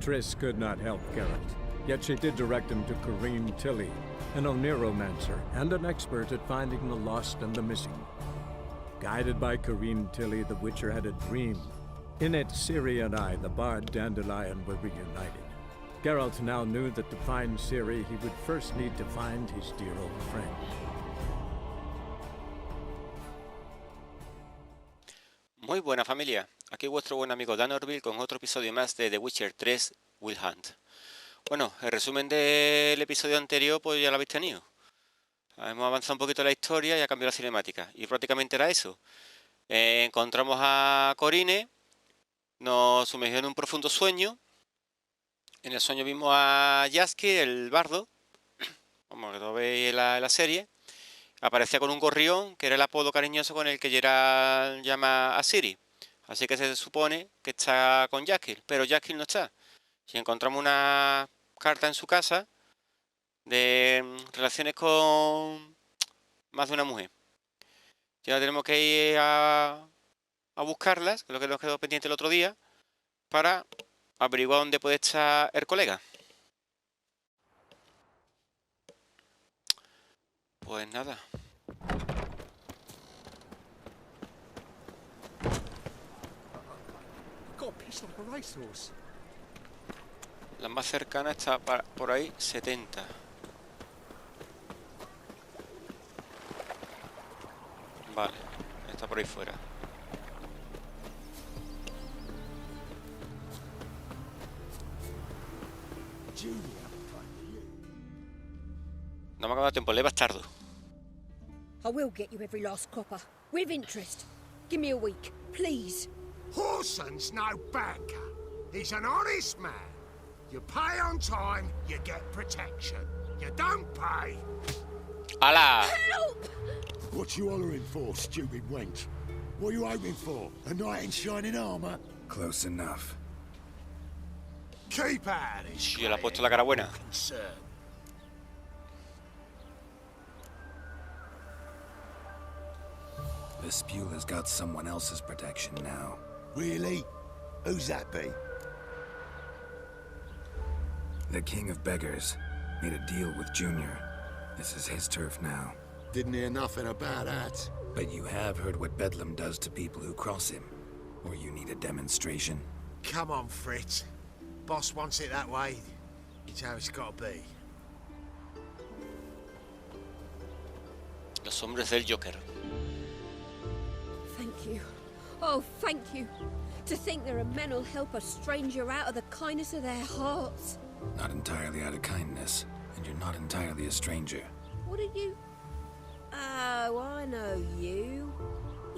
Triss could not help Geralt, yet she did direct him to Corrine Tilly, an oneiromancer and an expert at finding the lost and the missing. Guided by Corrine Tilly, the Witcher had a dream. In it, Ciri and I, the bard Dandelion, were reunited. Geralt now knew that to find Ciri, he would first need to find his dear old friend. Muy buena familia, aquí vuestro buen amigo DANORTVIL con otro episodio más de The Witcher 3 Wild Hunt. Bueno, el resumen del episodio anterior pues ya lo habéis tenido. Hemos avanzado un poquito en la historia y ha cambiado la cinemática. Y prácticamente era eso. Encontramos a Corrine, nos sumergió en un profundo sueño. En el sueño vimos a Jaskier, el bardo, como lo veis en la serie. Aparecía con un gorrión, que era el apodo cariñoso con el que Geralt llama a Ciri. Así que se supone que está con Jaskier, pero Jaskier no está. Si encontramos una carta en su casa de relaciones con más de una mujer. Ya tenemos que ir a buscarlas, que es lo que nos quedó pendiente el otro día, para averiguar dónde puede estar el colega. Pues nada. La más cercana está por ahí, 70. Vale, está por ahí fuera. No me ha dado tiempo, le bastardo. I will get you every last copper, with interest. Give me a week, please. Horson's no banker. He's an honest man. You pay on time, you get protection. You don't pay. ¡Hala! Help! What you hollering for, stupid wench? What are you hoping for? A knight in shining armor? Close enough. Keep out of Sí, le ha puesto la cara buena. This Spewler's got someone else's protection now. Really? Who's that be? The King of Beggars made a deal with Junior. This is his turf now. Didn't hear nothing about that. But you have heard what Bedlam does to people who cross him. Or you need a demonstration? Come on, Fritz. Boss wants it that way. It's how it's got to be. Los hombres del Joker. Thank you. Oh, thank you. To think there are men who'll help a stranger out of the kindness of their hearts. Not entirely out of kindness, and you're not entirely a stranger. What are you? Oh, I know you.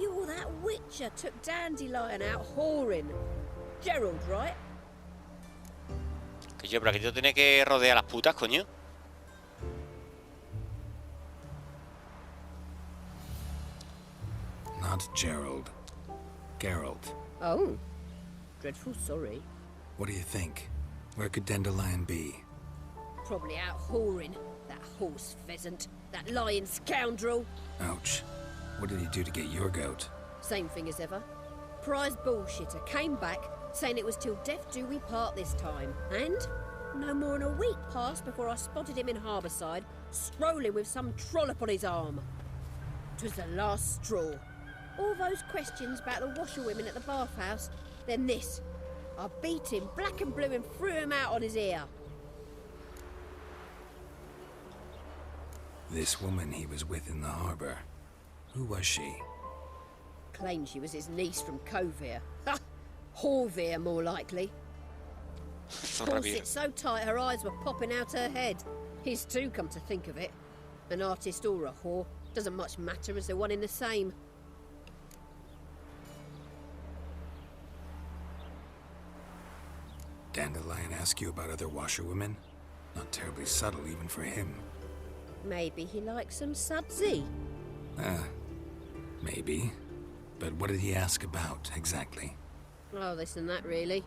You're that witcher took Dandelion out whoring. Gerald, right? Que yo, pero aquí tú tienes que rodear a las putas, coño. Not Gerald. Geralt. Oh. Dreadful sorry. What do you think? Where could Dandelion be? Probably out whoring. That horse pheasant. That lying scoundrel. Ouch. What did he do to get your goat? Same thing as ever. Prize bullshitter came back saying it was till death do we part this time. And no more than a week passed before I spotted him in Harbourside, strolling with some trollop on his arm. 'Twas the last straw. All those questions about the washerwomen at the bathhouse, then this. I beat him black and blue and threw him out on his ear. This woman he was with in the harbour. Who was she? Claimed she was his niece from Kovir. Ha! Horvir, more likely. Corset so tight her eyes were popping out her head. His too, come to think of it. An artist or a whore. Doesn't much matter as they're one in the same. Dandelion ask you about other washerwomen? Not terribly subtle even for him. Maybe he likes some sudsy. Maybe. But what did he ask about, exactly? Oh, this and that, really.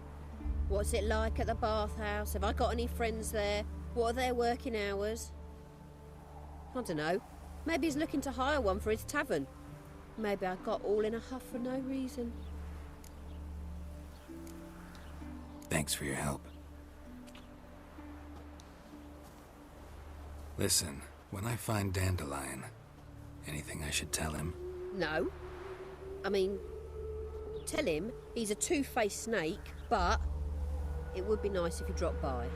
What's it like at the bathhouse? Have I got any friends there? What are their working hours? I don't know. Maybe he's looking to hire one for his tavern. Maybe I got all in a huff for no reason. Thanks for your help. Listen, when I find Dandelion, anything I should tell him? No. I mean, tell him he's a two-faced snake, but it would be nice if he dropped by.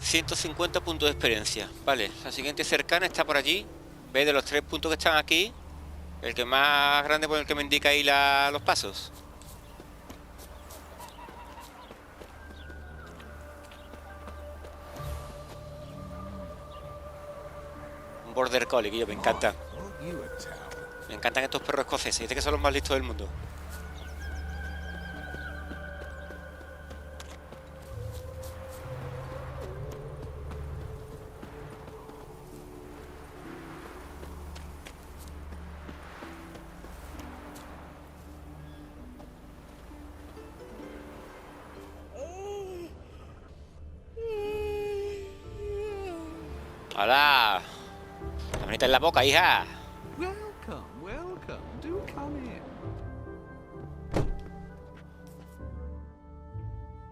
150 puntos de experiencia. Vale, la siguiente cercana está por allí. ¿Veis de los 3 puntos que están aquí? El que más grande por el que me indica ahí los pasos. Un border collie, que yo me encanta. Me encantan estos perros escoceses. Dice que son los más listos del mundo. ¡Hola! La manita en la boca, hija. Welcome, welcome. Do come in.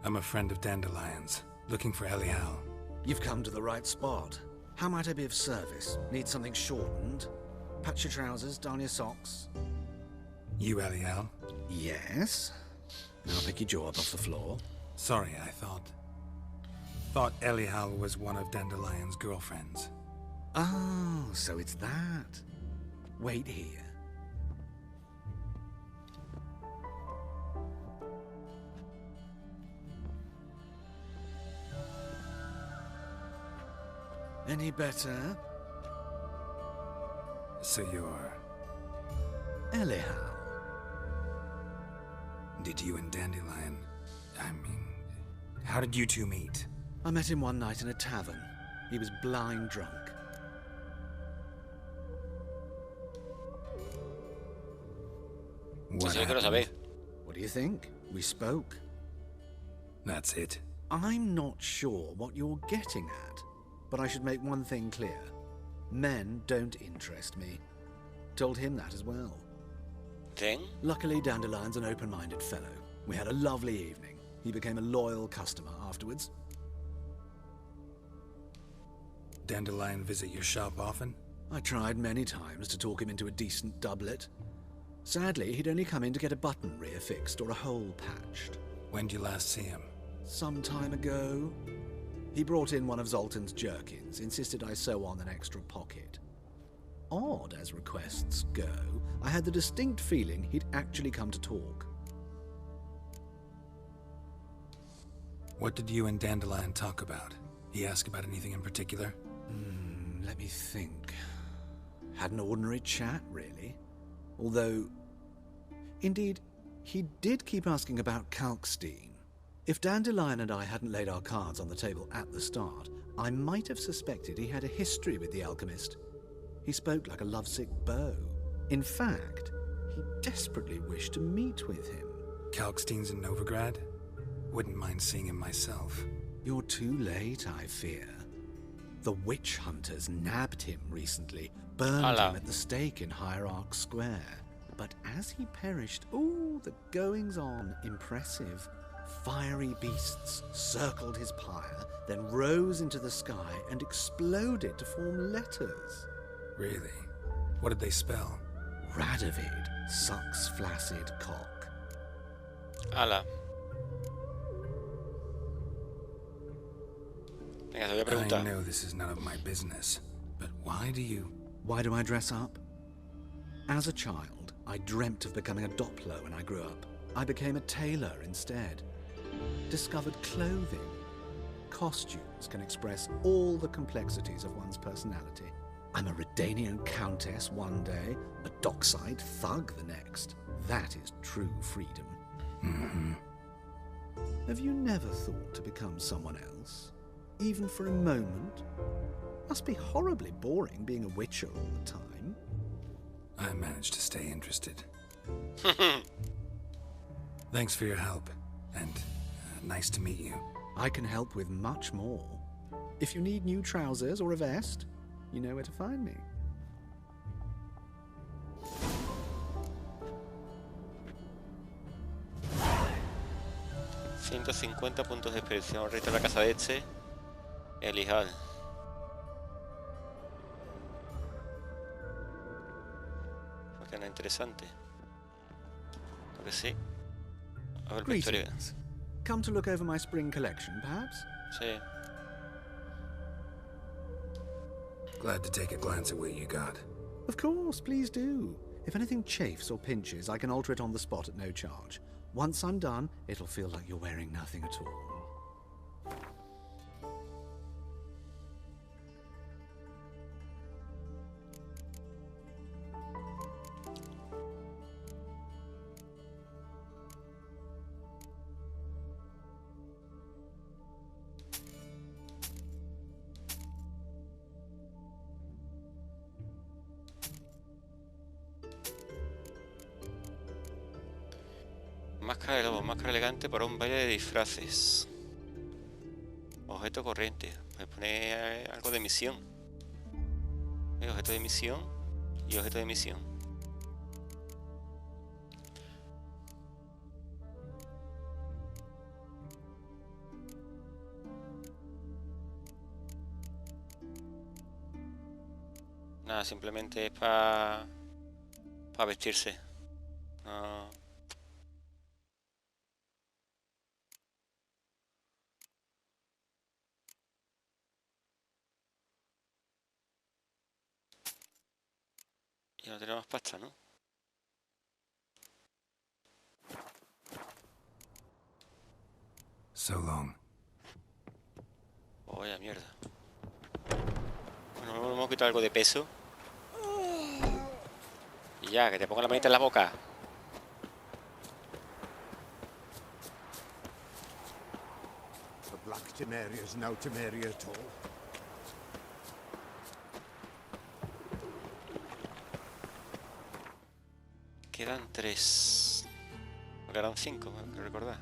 I'm a friend of Dandelion's, looking for Elial. You've come to the right spot. How might I be of service? Need something shortened? Patch your trousers, darn your socks. You Elial? Yes. Now pick your jaw up off the floor. Sorry, I thought Elial was one of Dandelion's girlfriends. Oh, so it's that. Wait here. Any better? So you're... Elial. Did you and Dandelion... I mean... How did you two meet? I met him one night in a tavern. He was blind drunk. What Sí, que lo happened? sabéis. What do you think? We spoke. That's it. I'm not sure what you're getting at, but I should make one thing clear. Men don't interest me. Told him that as well. Then, Luckily, Dandelion's an open-minded fellow. We had a lovely evening. He became a loyal customer afterwards. Dandelion visit your shop often? I tried many times to talk him into a decent doublet. Sadly, he'd only come in to get a button reaffixed or a hole patched. When did you last see him? Some time ago, he brought in one of Zoltan's jerkins, insisted I sew on an extra pocket. Odd as requests go, I had the distinct feeling he'd actually come to talk. What did you and Dandelion talk about? He asked about anything in particular? Let me think. Had an ordinary chat, really. Although, indeed, he did keep asking about Kalkstein. If Dandelion and I hadn't laid our cards on the table at the start, I might have suspected he had a history with the alchemist. He spoke like a lovesick beau. In fact, he desperately wished to meet with him. Kalkstein's in Novigrad? Wouldn't mind seeing him myself. You're too late, I fear. The witch hunters nabbed him recently, burned him at the stake in Hierarch Square. But as he perished, the goings-on impressive. Fiery beasts circled his pyre, then rose into the sky and exploded to form letters. Really? What did they spell? Radovid sucks flaccid cock. ala. Venga, te voy a I preguntar. know this is none of my business, but why do I dress up? As a child, I dreamt of becoming a Doppler when I grew up. I became a tailor instead. Discovered clothing. Costumes can express all the complexities of one's personality. I'm a Redanian countess one day, a dockside thug the next. That is true freedom. Mm-hmm. Have you never thought to become someone else? Even for a moment? Must be horribly boring being a witcher all the time. I managed to stay interested. Thanks for your help, and nice to meet you. I can help with much more. If you need new trousers or a vest, you know where to find me. 150 puntos de experiencia. Vamos a revisar la casa de este. El hijal. Porque no es interesante. Creo que sí. A ver, historia. Greetings. Come to look over my spring collection, perhaps? Sí. Glad to take a glance at what you got. Of course, please do. If anything chafes or pinches, I can alter it on the spot at no charge. Once I'm done, it'll feel like you're wearing nothing at all. Máscara de lobo, máscara elegante para un baile de disfraces. Objeto corriente. Voy a poner algo de misión. Objeto de misión y objeto de misión. Nada, simplemente es para vestirse. No. Ya no tenemos pasta, ¿no? So long. Oh, vaya mierda. Bueno, vamos a quitar algo de peso. Y ya, que te ponga la manita en la boca. The black Temeria's no Temeria at all. Quedan 3. Me quedan 5, que recordar.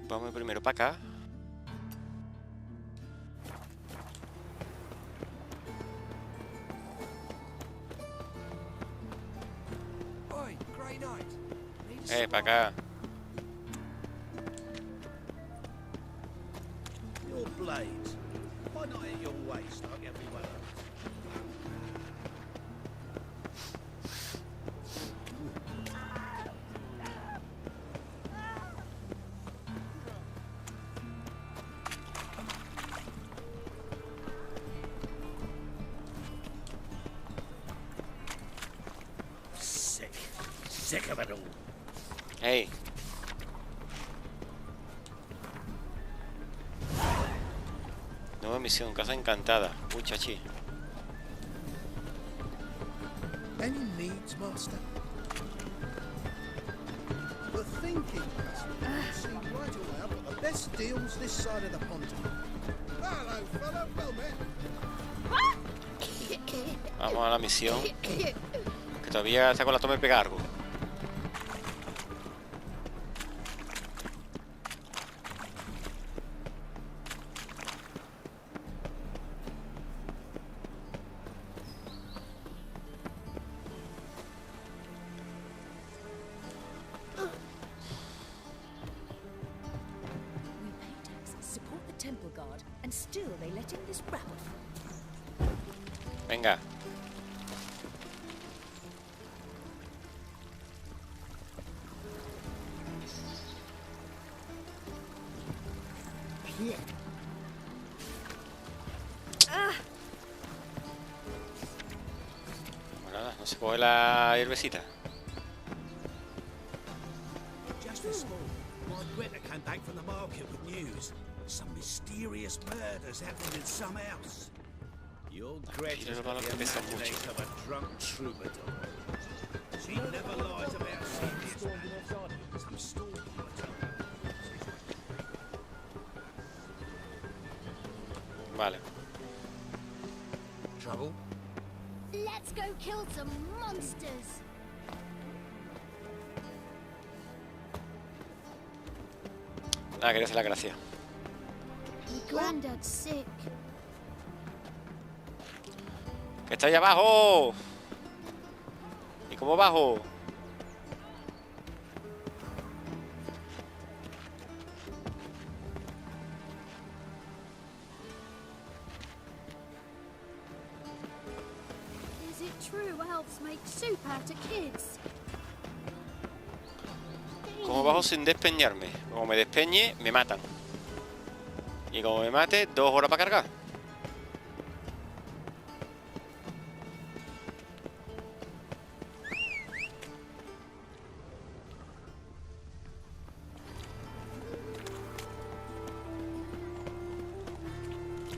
Vamos primero para acá. Para acá. Your blades. Why not at your waist like everyone else? Sick of it all. Hey. Nueva misión, casa encantada. Uy, chachi. Any needs, master? The thinking customer see right away I've got the best deals this side of the pond. Hello, fellow, well met. Vamos a la misión. Que todavía está con la toma de pegargo. Venga. Bueno, nada, no se coge la hierbecita. Just this morning, my Greta came back from the market with news. Some mysterious murders happened in some house. Your Greta's got the imagination of a drunk troubadour. She never lies about serious matters. Some stalking or something. Vale. Trouble? Let's go kill some monsters. Nada, quería hacer la gracia. My granddad's sick. ¡Que está ahí abajo! ¿Y cómo bajo? soup out to kids. ¿Cómo bajo sin despeñarme? Como me despeñe, me matan. Y como me mate, 2 horas para cargar.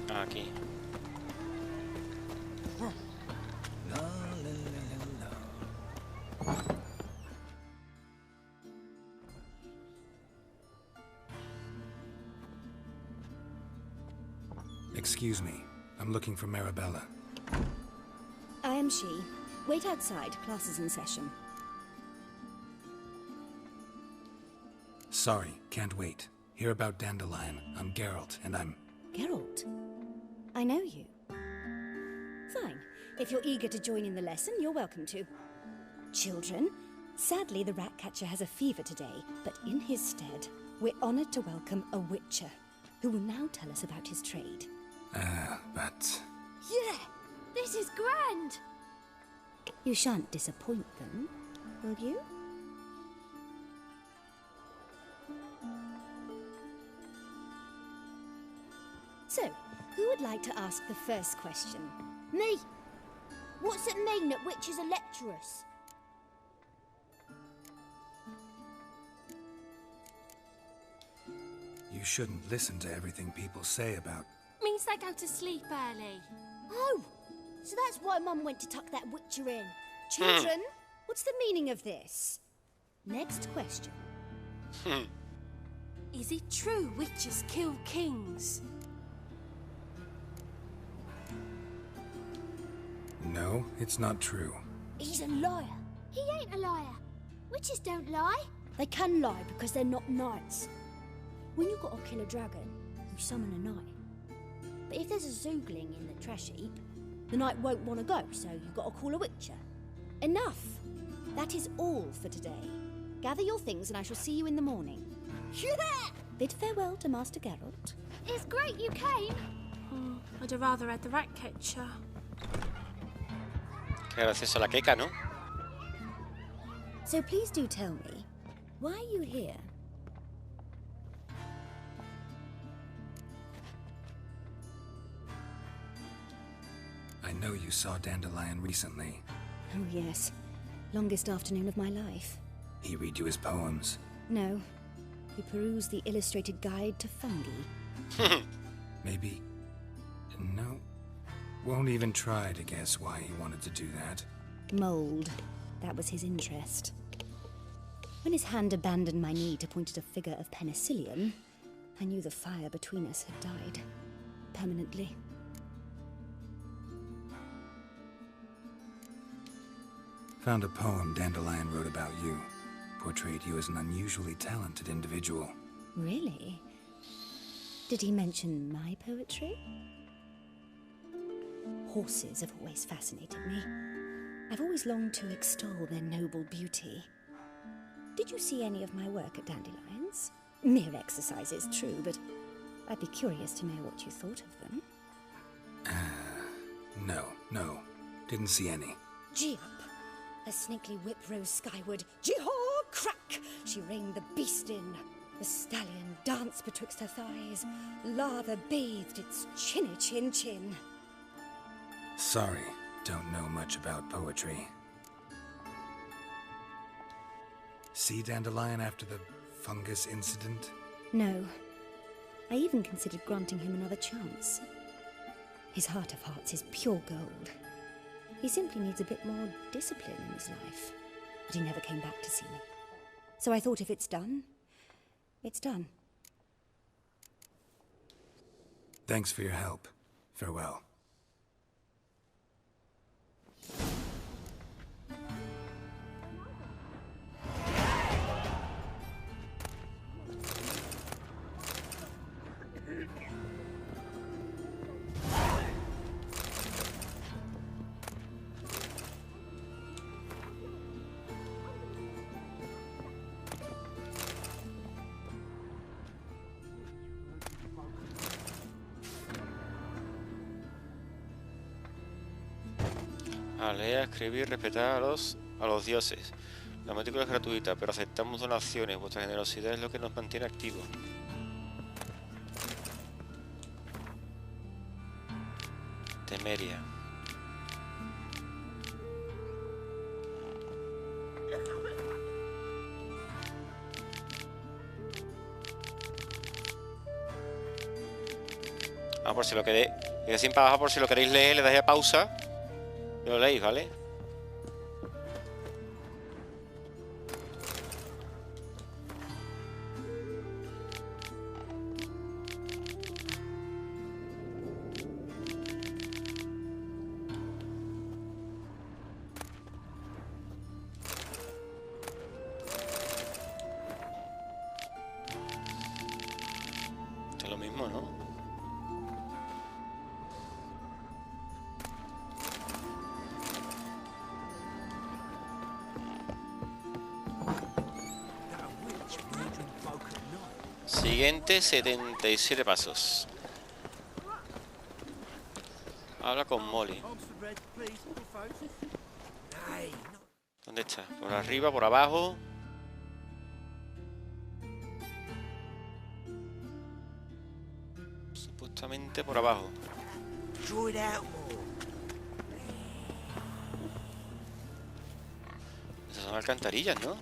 Aquí. Excuse me. I'm looking for Marabella. I am she. Wait outside. Class is in session. Sorry, can't wait. Hear about Dandelion. I'm Geralt, and I'm... Geralt? I know you. Fine. If you're eager to join in the lesson, you're welcome to. Children, sadly the Ratcatcher has a fever today, but in his stead, we're honored to welcome a Witcher, who will now tell us about his trade. But... Yeah, this is grand. You shan't disappoint them, will you? So, who would like to ask the first question? Me. What's it mean that witches are lecturers? You shouldn't listen to everything people say about... Means they go to sleep early. Oh, so that's why Mum went to tuck that witcher in. Children, what's the meaning of this? Next question. Is it true witches kill kings? No, it's not true. He's a liar. He ain't a liar. Witches don't lie. They can lie because they're not knights. When you gotta kill a dragon, you summon a knight. But if there's a zoogling in the trash heap, the knight won't want to go, so you've got to call a witcher. Enough! That is all for today. Gather your things and I shall see you in the morning. Yeah! Bid farewell to Master Geralt. It's great you came. Oh, I'd have rather had the Ratcatcher. Qué gracioso la queca, ¿no? So please do tell me, why are you here? I know you saw Dandelion recently. Oh yes, longest afternoon of my life. He read you his poems. No, he perused the illustrated guide to fungi. Maybe... No. Won't even try to guess why he wanted to do that. Mold. That was his interest. When his hand abandoned my knee to point at a figure of penicillium, I knew the fire between us had died. Permanently. Found a poem Dandelion wrote about you. Portrayed you as an unusually talented individual. Really? Did he mention my poetry? Horses have always fascinated me. I've always longed to extol their noble beauty. Did you see any of my work at Dandelions? Mere exercises, true, but I'd be curious to know what you thought of them. No. Didn't see any. Gee up! A snakely whip rose skyward. Jee-haw! Crack! She reined the beast in. The stallion danced betwixt her thighs. Lava bathed its chinny chin. Sorry, don't know much about poetry. See Dandelion after the fungus incident? No. I even considered granting him another chance. His heart of hearts is pure gold. He simply needs a bit more discipline in his life. But he never came back to see me. So I thought if it's done, it's done. Thanks for your help. Farewell. A leer, a escribir, respetar a los dioses. La matrícula es gratuita, pero aceptamos donaciones. Vuestra generosidad es lo que nos mantiene activos. Temeria. Ah, por si lo queréis. Y así para abajo, por si lo queréis leer, le dais a pausa y lo leéis, ¿vale? Es lo mismo, ¿no? Siguiente, 77 pasos. Habla con Molly. ¿Dónde está? ¿Por arriba? ¿Por abajo? Supuestamente por abajo. Esas son alcantarillas, ¿no?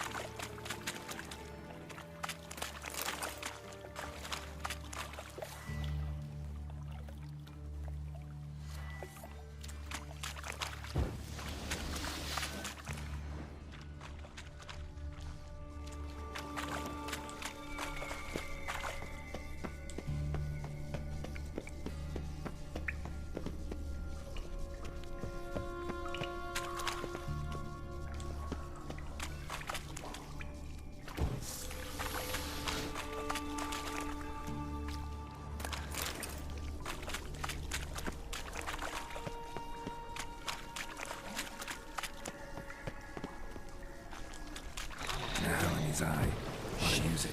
Eye. Use it.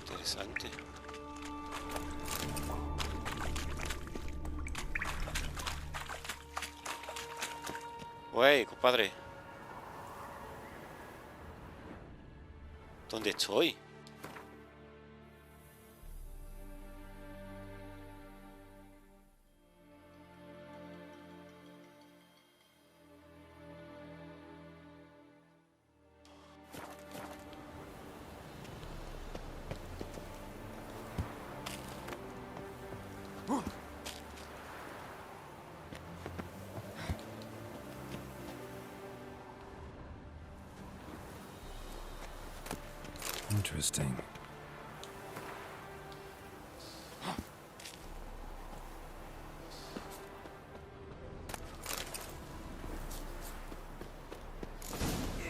Interesante. Güey, compadre. ¿Dónde estoy? Interesting.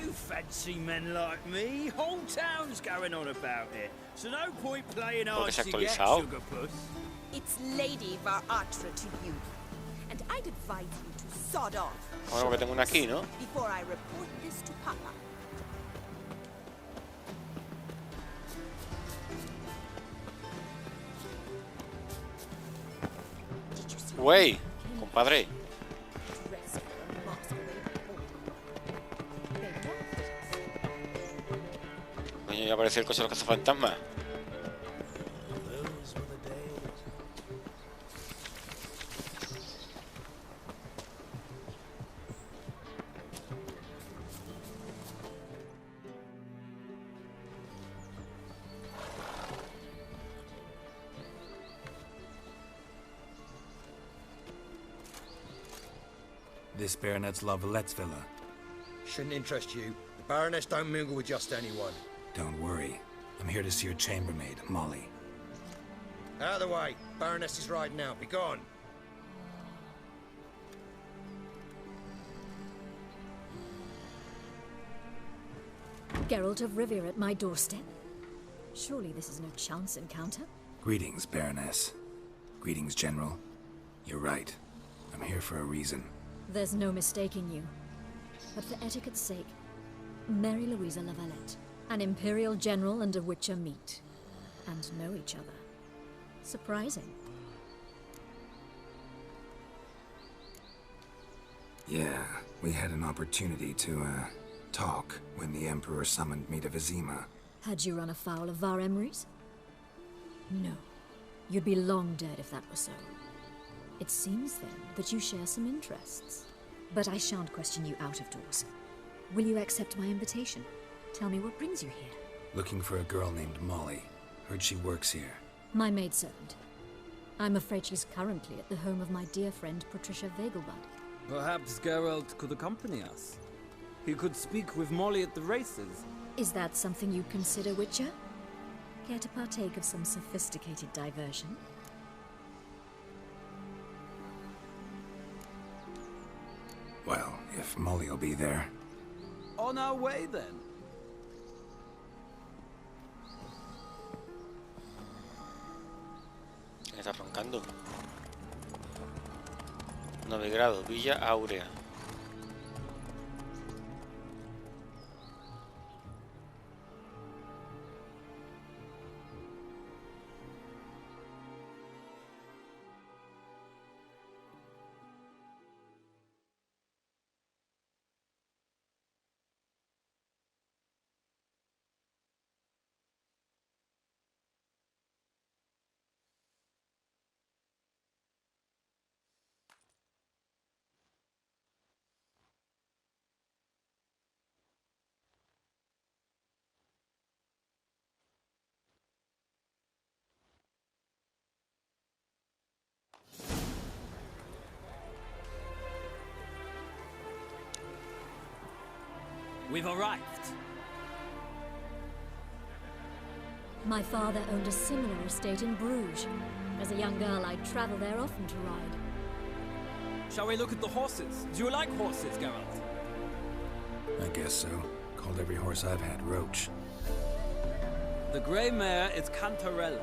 You fancy men like me? Whole town's going on about it. So no point playing hard to get, sugar puss. It's Lady Varatra to you. And I'd advise you to sod off. Ahora que tengo una aquí, ¿no? Before I report this to Papa. Güey, compadre. Coño, ya apareció el coche de los cazafantasmas. This Baronet's Lavalettes villa. Shouldn't interest you. The Baroness don't mingle with just anyone. Don't worry. I'm here to see your chambermaid, Molly. Out of the way. Baroness is riding out. Be gone. Geralt of Rivia at my doorstep? Surely this is no chance encounter? Greetings, Baroness. Greetings, General. You're right. I'm here for a reason. There's no mistaking you. But for etiquette's sake, Mary Louisa Lavalette, an Imperial General and a Witcher meet, and know each other. Surprising. Yeah, we had an opportunity to, talk when the Emperor summoned me to Vizima. Had you run afoul of Var Emrys? No. You'd be long dead if that were so. It seems, then, that you share some interests. But I shan't question you out of doors. Will you accept my invitation? Tell me what brings you here. Looking for a girl named Molly. Heard she works here. My maidservant. I'm afraid she's currently at the home of my dear friend Patricia Vegelbud. Perhaps Geralt could accompany us. He could speak with Molly at the races. Is that something you consider, Witcher? Care to partake of some sophisticated diversion? Well, if Molly'll be there. On our way, then. Está roncando. Novigrado, Villa Áurea. We've arrived. My father owned a similar estate in Bruges. As a young girl, I'd travel there often to ride. Shall we look at the horses? Do you like horses, Geralt? I guess so. Called every horse I've had Roach. The grey mare is Cantarella,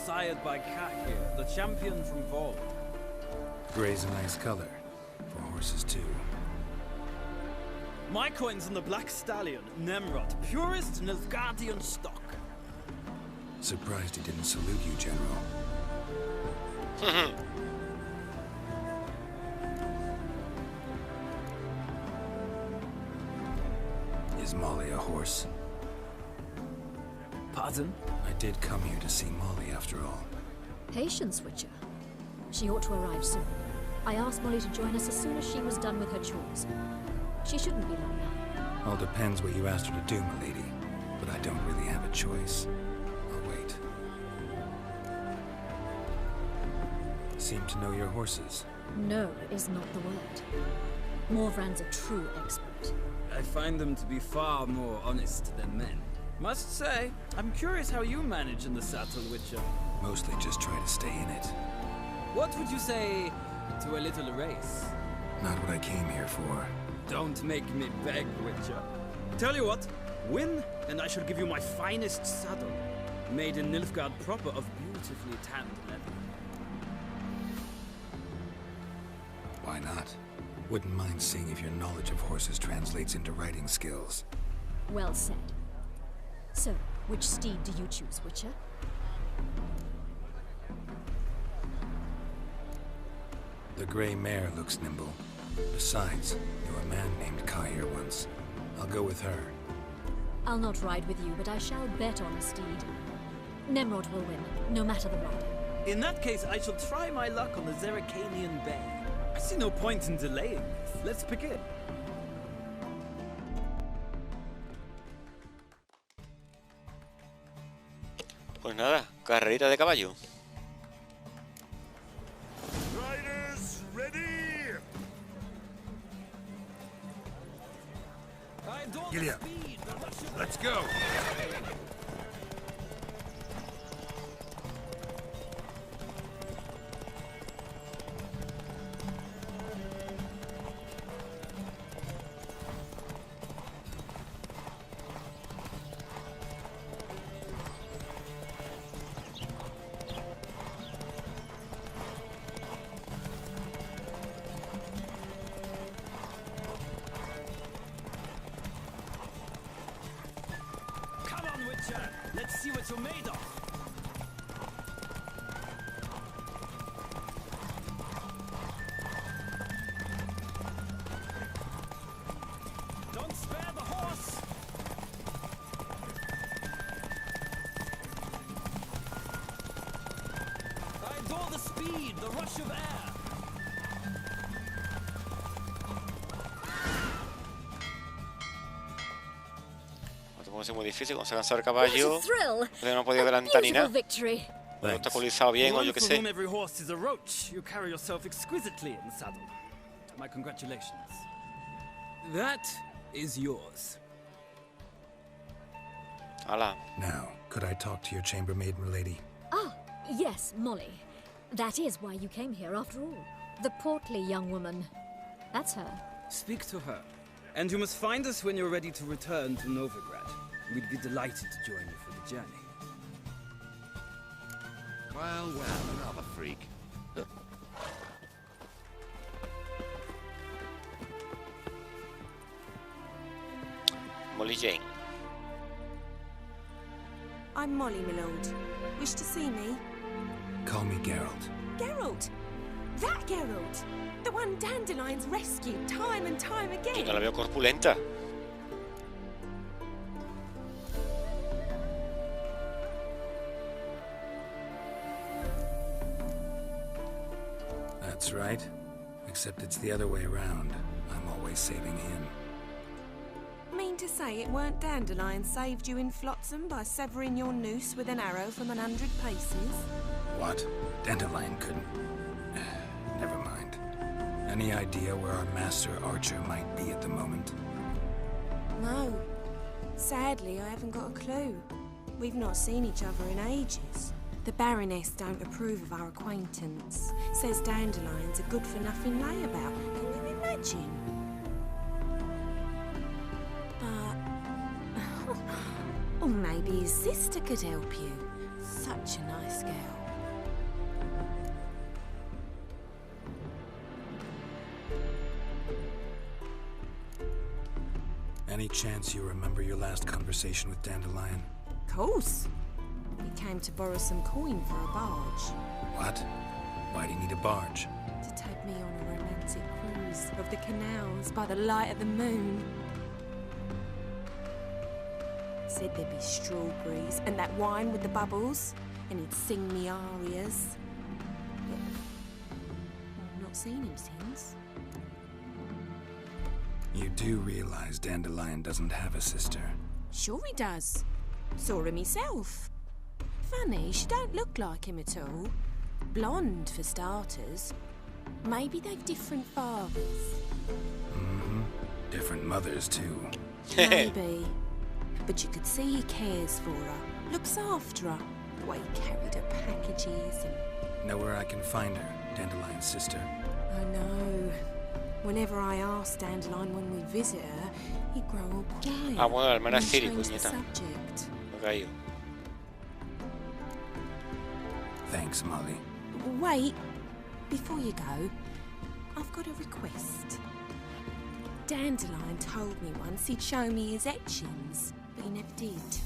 sired by Jaskier, the champion from Vold. Grey's a nice color. For horses, too. My coin's on the Black Stallion, Nemrod, purest Nilfgaardian stock. Surprised he didn't salute you, General. Is Molly a horse? Pardon? I did come here to see Molly, after all. Patience, Witcher. She ought to arrive soon. I asked Molly to join us as soon as she was done with her chores. She shouldn't be long now. All depends what you asked her to do, milady. But I don't really have a choice. I'll wait. Seem to know your horses. No is not the word. Morvran's a true expert. I find them to be far more honest than men. Must say, I'm curious how you manage in the saddle, Witcher. Mostly just try to stay in it. What would you say to a little race? Not what I came here for. Don't make me beg, Witcher. Tell you what, win, and I shall give you my finest saddle, made in Nilfgaard proper of beautifully tanned leather. Why not? Wouldn't mind seeing if your knowledge of horses translates into riding skills. Well said. So, which steed do you choose, Witcher? The grey mare looks nimble. Besides, knew a man named Jaskier once. I'll go with her. I'll not ride with you, but I shall bet on a steed. Nemrod will win, no matter the rider. In that case, I shall try my luck on the Zerrikanian Bay. I see no point in delaying this. Let's begin. Pues nada, carrerita de caballo. Riders ready! Giddy up. Let's go. Let's see what you're made of. Don't spare the horse. I adore the speed, the rush of air. Es muy difícil, como se cansa el caballo, no ha podido adelantar ni nada. No está colizado bien o yo qué sé. Every horse is a roach. You carry yourself exquisitely in the saddle. My congratulations. That is yours. Hala. Now, could I talk to your chambermaid, milady? Ah, yes, Molly. That is why you came here after all. The portly young woman. That's her. Speak to her. And you must find us when you're ready to return to Novigrad. We'd be delighted to join you for the journey. Well, another freak. Molly Jane. I'm Molly, my lord. Wish to see me? Call me Geralt. Geralt? That Geralt? The one Dandelion's rescued time and time again? Yo no la veo corpulenta. That's right. Except it's the other way around. I'm always saving him. Mean to say it weren't Dandelion saved you in Flotsam by severing your noose with an arrow from 100 paces? What? Dandelion couldn't... Never mind. Any idea where our master archer might be at the moment? No. Sadly, I haven't got a clue. We've not seen each other in ages. The Baroness don't approve of our acquaintance. Says Dandelion's a good-for-nothing layabout. Can you imagine? But... or maybe his sister could help you. Such a nice girl. Any chance you remember your last conversation with Dandelion? Of course. He came to borrow some coin for a barge. What? Why do you need a barge? To take me on a romantic cruise of the canals by the light of the moon. Said there'd be strawberries and that wine with the bubbles, and he'd sing me arias. But I've not seen him since. You do realize Dandelion doesn't have a sister? Sure he does. Saw him myself. Funny, she don't look like him at all. Blonde, for starters. Maybe they've different fathers. Mm-hmm. Different mothers, too. Maybe. But you could see he cares for her. Looks after her. The way he carried her packages and... Know where I can find her, Dandelion's sister? I know. Whenever I ask Dandelion when we visit her, he'd grow all quiet. Ah, bueno, la hermana Ciri, change the puñeta. subject. Me he caído. Thanks, Molly. Wait, before you go, I've got a request. Dandelion told me once he'd show me his etchings, but he never did.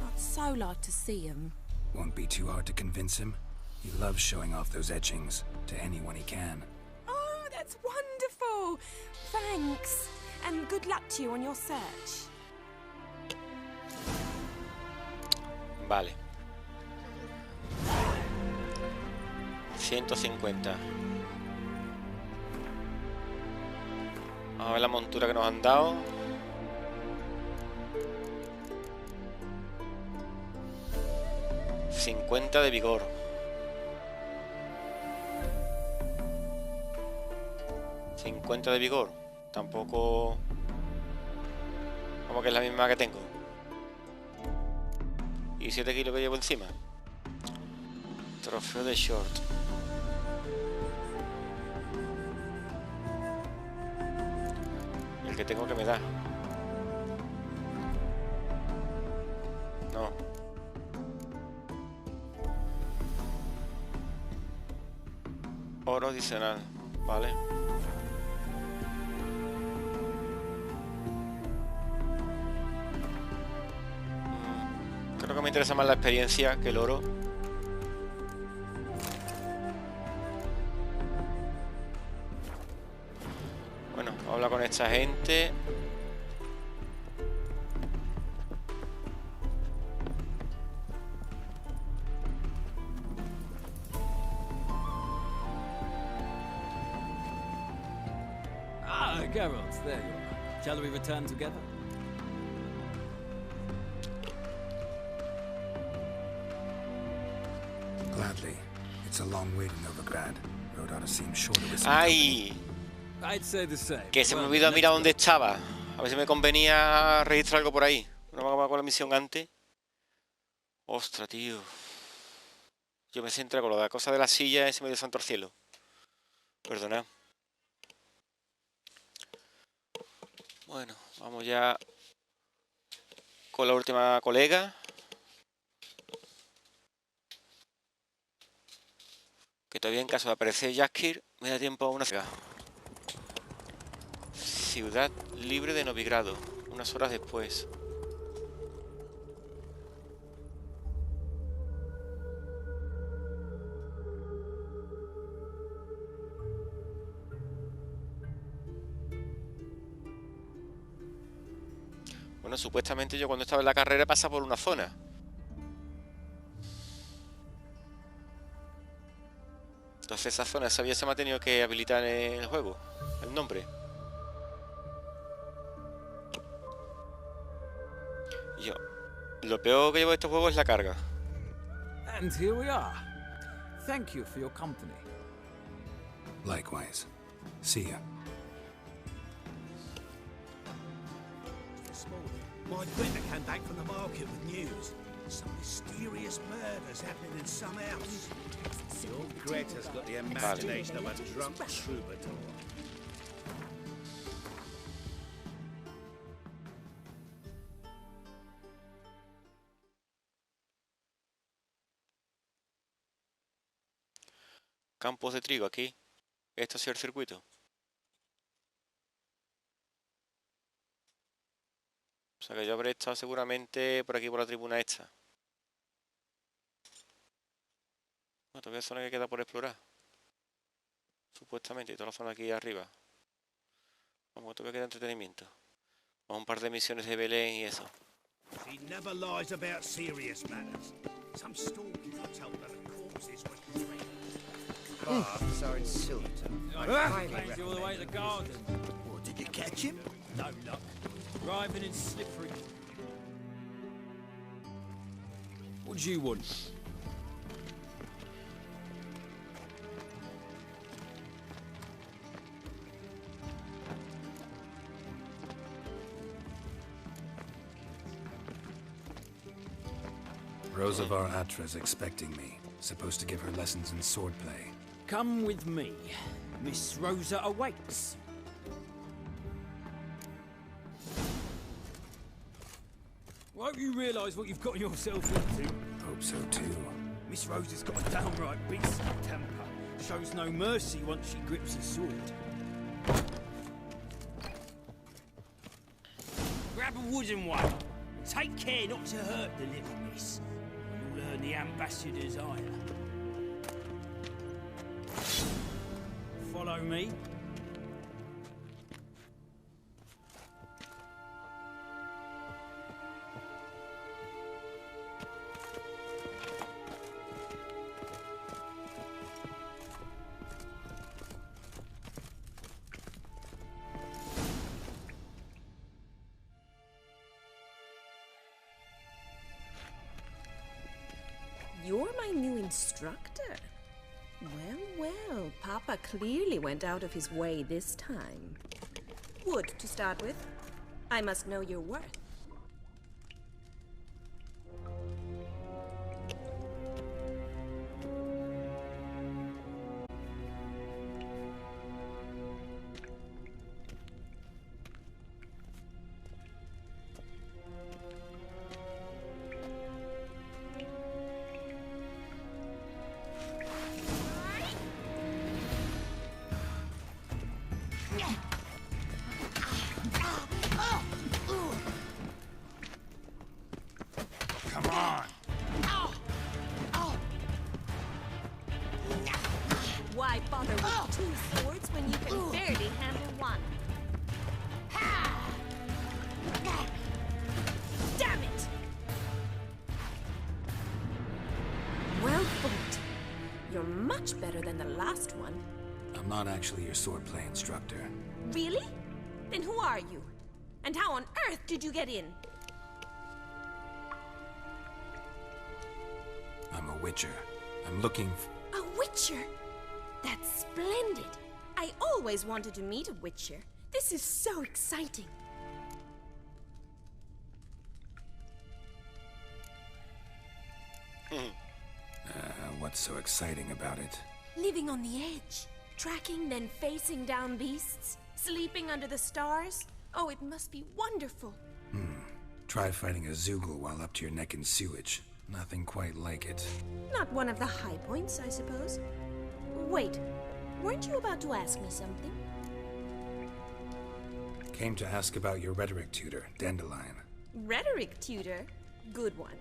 I'd so like to see them. Won't be too hard to convince him. He loves showing off those etchings to anyone he can. Oh, that's wonderful! Thanks, and good luck to you on your search. Vale. 150. Vamos a ver la montura que nos han dado. $50 de vigor. $50 de vigor. Tampoco Como que es la misma que tengo. Y 7 kilos que llevo encima. Trofeo de short. El que tengo que me da. No. Oro adicional. Vale. Creo que me interesa más la experiencia que el oro. Bueno, habla con esta gente. Ah, Geralt, there you are. Shall we return together? Gladly. It's a long way to Novigrado. Road ought to seem shorter with some ¡Ay! I'd say the same. Que se me olvidó mirar dónde estaba. A ver si me convenía registrar algo por ahí. No me acabo con la misión antes. Ostras, tío. Yo me centré con la cosa de la silla y se me dio santo al cielo. Perdonad. Bueno, vamos ya con la última colega. Que todavía en caso de aparecer Jaskier me da tiempo a una ciudad. Ciudad libre de Novigrado, unas horas después. Bueno, supuestamente yo cuando estaba en la carrera pasa por una zona. Entonces esa zona, esa vía se me ha tenido que habilitar en el juego, el nombre. Y yo, lo peor que llevo de estos juegos es la carga. And here we are. Thank you for your company. Likewise. Sigue. My Greta came back from the market with news. Some mysterious murders happening in some house. Your Greta's got the imagination of a drunk troubadour. Campos de trigo aquí. Esto ha sido el circuito. O sea que yo habré estado seguramente por aquí por la tribuna esta. Bueno, todavía es zona que queda por explorar. Supuestamente, y toda la zona aquí arriba. Vamos, todavía queda entretenimiento. Vamos a un par de misiones de Belén y eso. She never lies about serious matters. Some stalkers were told that the corpses were drained. Baths are in Silverton. Crazy all the way to the garden. What, did you catch him? No luck. Driving in slippery. What do you want? Rosavar Atra's expecting me. Supposed to give her lessons in swordplay. Come with me. Miss Rosa awaits. Won't you realise what you've got yourself into? Hope so too. Miss Rosa's got a downright beastly temper. Shows no mercy once she grips a sword. Grab a wooden one. Take care not to hurt the little miss. You'll earn the ambassador's ire. Follow me. You're my new instructor. Well, Papa clearly went out of his way this time. Wood, to start with. I must know your worth. Why bother with two swords when you can barely handle one? Damn it! Well fought. You're much better than the last one. I'm not actually your swordplay instructor. Really? Then who are you? And how on earth did you get in? I'm a witcher. I'm looking A witcher? That's splendid. I always wanted to meet a witcher. This is so exciting. What's so exciting about it? Living on the edge. Tracking, then facing down beasts. Sleeping under the stars. Oh, it must be wonderful. Try fighting a Zoogle while up to your neck in sewage. Nothing quite like it. Not one of the high points, I suppose. Wait, weren't you about to ask me something? Came to ask about your rhetoric tutor, Dandelion. Rhetoric tutor? Good one.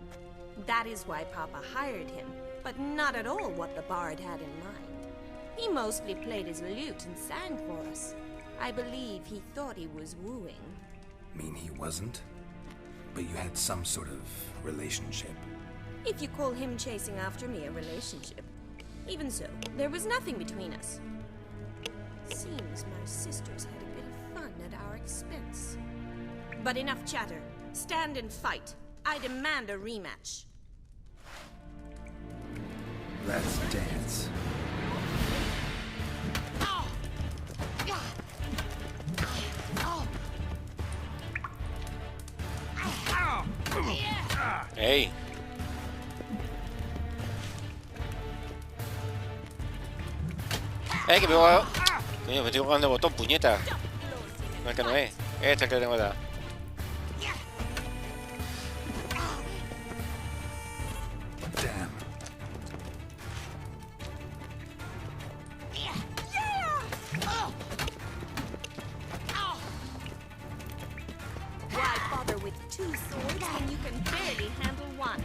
That is why Papa hired him, but not at all what the bard had in mind. He mostly played his lute and sang for us. I believe he thought he was wooing. Mean he wasn't? But you had some sort of relationship. If you call him chasing after me a relationship. Even so, there was nothing between us. Seems my sisters had a bit of fun at our expense. But enough chatter. Stand and fight. I demand a rematch. Let's dance. ¡Ey! ¡Eh, que me voy a... Coño, me estoy jugando el botón, puñeta. No es que no es. Este es el que tengo que dar. Damn. Why bother with two swords when you can barely handle one?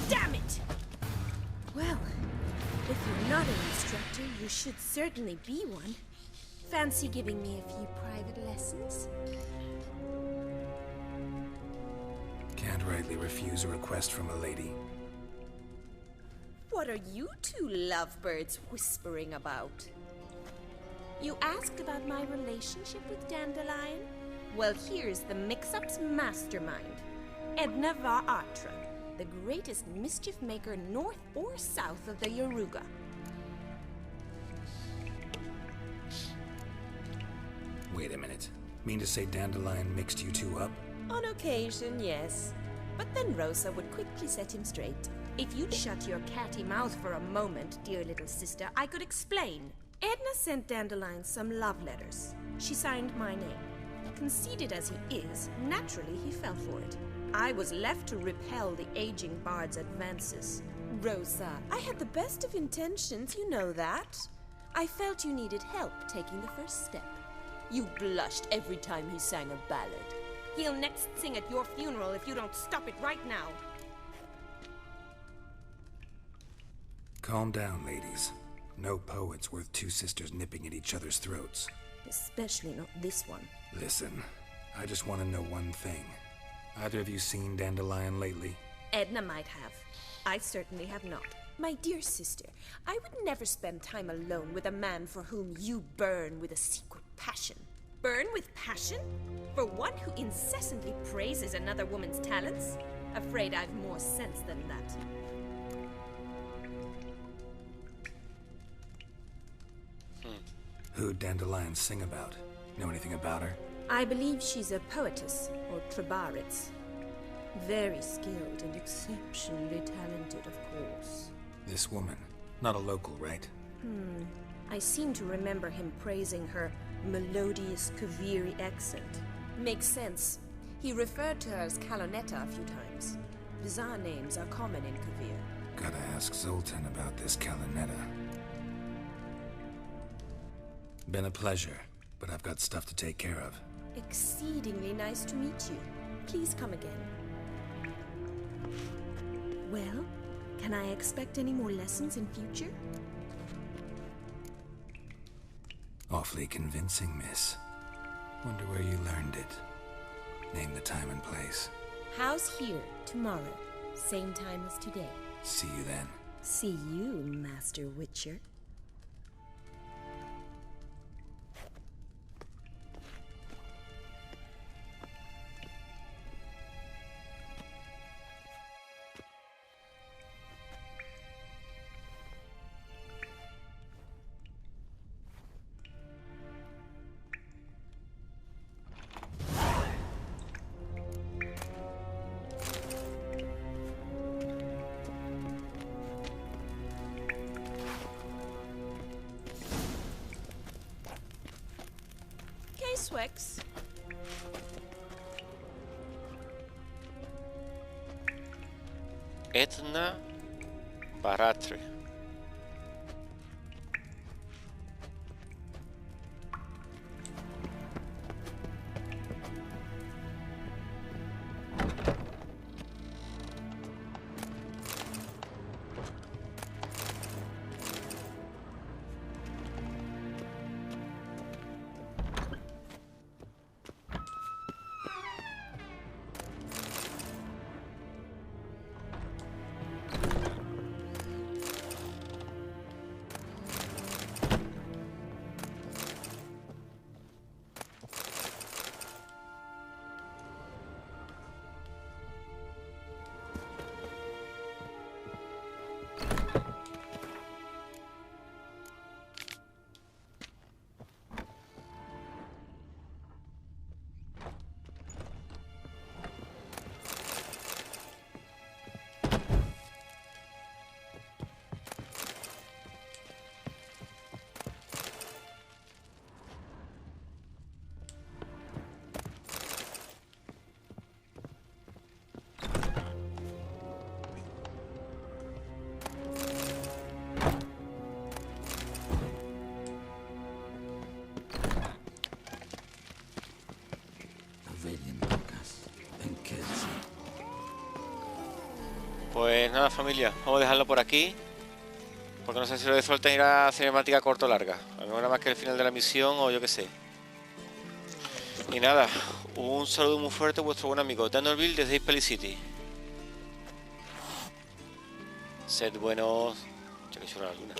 Damn it! Well, if you're not an instructor, you should certainly be one. Fancy giving me a few private lessons? Can't rightly refuse a request from a lady. What are you two lovebirds whispering about? You asked about my relationship with Dandelion? Well, here's the mix-up's mastermind. Edna Va Atra, the greatest mischief maker north or south of the Yaruga. Wait a minute. Mean to say Dandelion mixed you two up? On occasion, yes. But then Rosa would quickly set him straight. If you'd shut your catty mouth for a moment, dear little sister, I could explain. Edna sent Dandelion some love letters. She signed my name. Conceited as he is, naturally he fell for it. I was left to repel the aging bard's advances. Rosa, I had the best of intentions, you know that. I felt you needed help taking the first step. You blushed every time he sang a ballad. He'll next sing at your funeral if you don't stop it right now. Calm down, ladies. No poet's worth two sisters nipping at each other's throats. Especially not this one. Listen, I just want to know one thing. Either of you seen Dandelion lately? Edna might have. I certainly have not. My dear sister, I would never spend time alone with a man for whom you burn with a secret passion. Burn with passion? For one who incessantly praises another woman's talents? Afraid I've more sense than that. Who'd Dandelion sing about? Know anything about her? I believe she's a poetess, or trebaritz. Very skilled and exceptionally talented, of course. This woman. Not a local, right? I seem to remember him praising her melodious Kaviri accent. Makes sense. He referred to her as Kalonetta a few times. Bizarre names are common in Kavir. Gotta ask Zoltan about this Kalonetta. Been a pleasure, but I've got stuff to take care of. Exceedingly nice to meet you. Please come again. Well, can I expect any more lessons in future? Awfully convincing, miss. Wonder where you learned it. Name the time and place. How's here tomorrow? Same time as today. See you then. See you, Master Witcher. Swix. Etna Baratre. Pues nada, familia, vamos a dejarlo por aquí, porque no sé si lo de suelta ir a cinemática corto o larga, a lo mejor nada más que el final de la misión o yo qué sé. Y nada, un saludo muy fuerte a vuestro buen amigo DANORTVIL desde Hill City. Sed buenos. Che, que chula la luna.